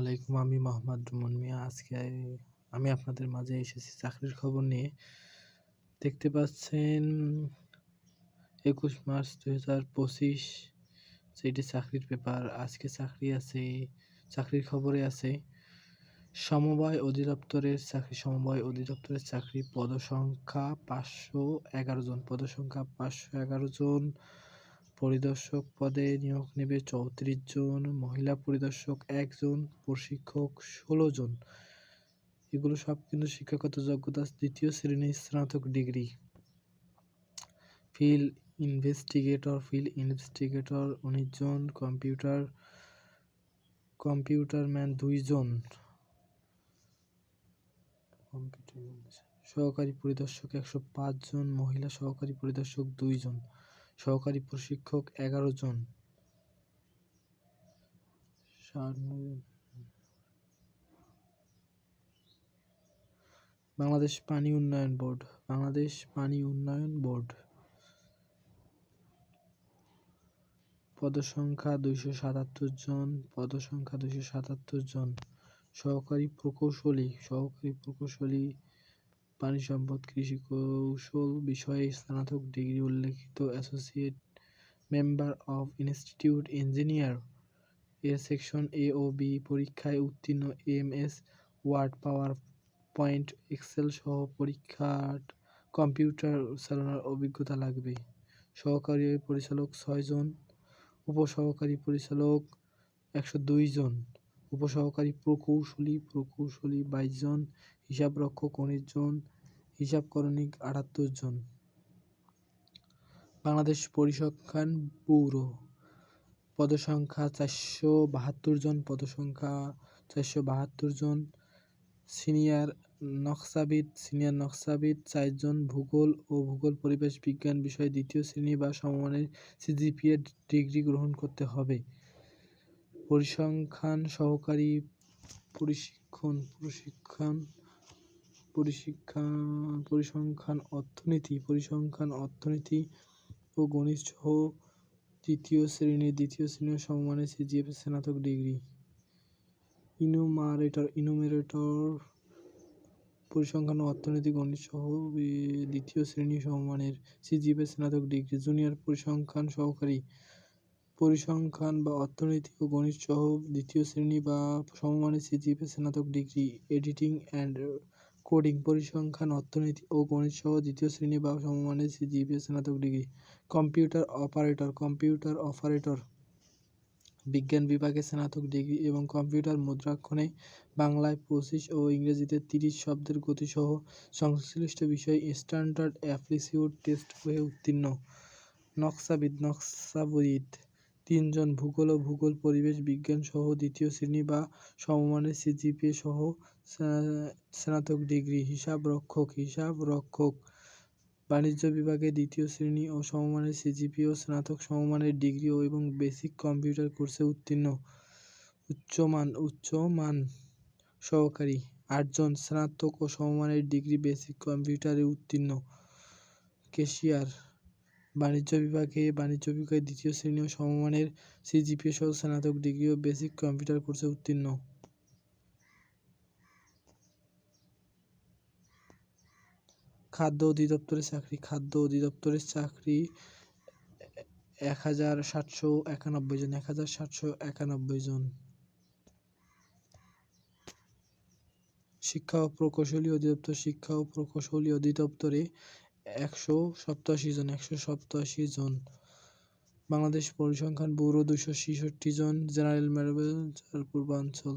আলাইকুম। আমি মোহাম্মদ রুমন মিয়া। আজকে আমি আপনাদের মাঝে এসেছি চাকরির খবর নিয়ে। দেখতে পাচ্ছেন ২১ মার্চ ২০২৫ এটি চাকরির পেপার। আজকে চাকরির খবরে আছে সমবায় অধিদপ্তরের চাকরি। পদসংখ্যা ৫১১ জন। পরিদর্শক পদে নিয়োগ নেবে ৩৪ জন, মহিলা পরিদর্শক ১ জন, প্রশিক্ষক ১৬ জন। এগুলো সব কিন্তু শিক্ষাগত যোগ্যতা ২য় শ্রেণীর স্নাতক ডিগ্রি। ফিল্ড ইনভেস্টিগেটর ১৯ জন, কম্পিউটারম্যান ২ জন, সহকারী পরিদর্শক ১০৫ জন, মহিলা সহকারী পরিদর্শক ২ জন, সহকারী প্রশিক্ষক ১১ জন। বাংলাদেশ পানি উন্নয়ন বোর্ড। পদসংখ্যা ২৭৭ জন। সহকারী প্রকৌশলী পানি সম্পদ কৃষি কৌশল বিষয়ে স্নাতক ডিগ্রি উল্লেখিত associate member of institute engineer এর সেকশন এ ও বি পরীক্ষায় উত্তীর্ণ, MS word, power point, Excel সহ পরীক্ষার কম্পিউটার চালানোর অভিজ্ঞতা লাগবে। সহকারী পরিচালক ৬ জন, উপসহকারী পরিচালক ১০২ জন, উপসহকারী প্রকৌশলী ২২ জন, হিসাবরক্ষক ১৯ জন, হিসাবকরণিক ৭৮ জন। বাংলাদেশ পরিসংখ্যান ব্যুরো। পদসংখ্যা ৪৭২ জন, সিনিয়র নকশাবিদ ৪ জন, ভূগোল ও ভূগোল পরিবেশ বিজ্ঞান বিষয়ে ২য় শ্রেণী বা সমমানের CGPA ডিগ্রি গ্রহণ করতে হবে। পরিসংখ্যান সহকারী পরিসংখ্যান অর্থনীতি ও গণিত সহ দ্বিতীয় শ্রেণী ও সমমানের CGPA স্নাতক ডিগ্রি। ইনুমেরেটর পরিসংখ্যান অর্থনীতি গণিত সহ দ্বিতীয় শ্রেণী সমমানের CGPA স্নাতক ডিগ্রি। জুনিয়র পরিসংখ্যান সহকারী পরিসংখ্যান বা অর্থনীতি ও গণিত সহ দ্বিতীয় শ্রেণী বা সমমানের CGPA স্নাতক ডিগ্রি। এডিটিং অ্যান্ড কোডিং পরিসংখ্যান অর্থনীতি ও গণিত সহ দ্বিতীয় শ্রেণী বা সমমানের CGPA স্নাতক ডিগ্রি। কম্পিউটার অপারেটর বিজ্ঞান বিভাগে স্নাতক ডিগ্রি এবং কম্পিউটার মুদ্রাক্ষণে বাংলায় ২৫ ও ইংরেজিতে ৩০ শব্দের গতিসহ সংশ্লিষ্ট বিষয়ে স্ট্যান্ডার্ড অ্যাপটিটিউড টেস্ট হয়ে উত্তীর্ণ। নকশাবিদ ৩ জন, ভূগোল ও ভূগোল পরিবেশ বিজ্ঞান সহ দ্বিতীয় শ্রেণী বা সমমানের CGPA সহ স্নাতক ডিগ্রি। হিসাবরক্ষক বাণিজ্য বিভাগে দ্বিতীয় শ্রেণী ও সমমানের CGPA ও স্নাতক সমমানের ডিগ্রি এবং বেসিক কম্পিউটার কোর্সে উত্তীর্ণ। উচ্চমান সহকারী ৮ জন, স্নাতক ও সমমানের ডিগ্রি, বেসিক কম্পিউটারে উত্তীর্ণ। ক্যাশিয়ার বাণিজ্য বিভাগে দ্বিতীয় শ্রেণী ও সমমানের CGPA সহ স্নাতক ডিগ্রি ও বেসিক কম্পিউটার কোর্সে উত্তীর্ণ। খাদ্য অধিদপ্তরের চাকরি ১৭৯১ জন। শিক্ষা ও প্রকৌশলী অধিদপ্তরে ১৮৭ জন। বাংলাদেশ পরিসংখ্যান ব্যুরো ২৬৬ জন। জেনারেল ম্যানেজার পূর্বাঞ্চল।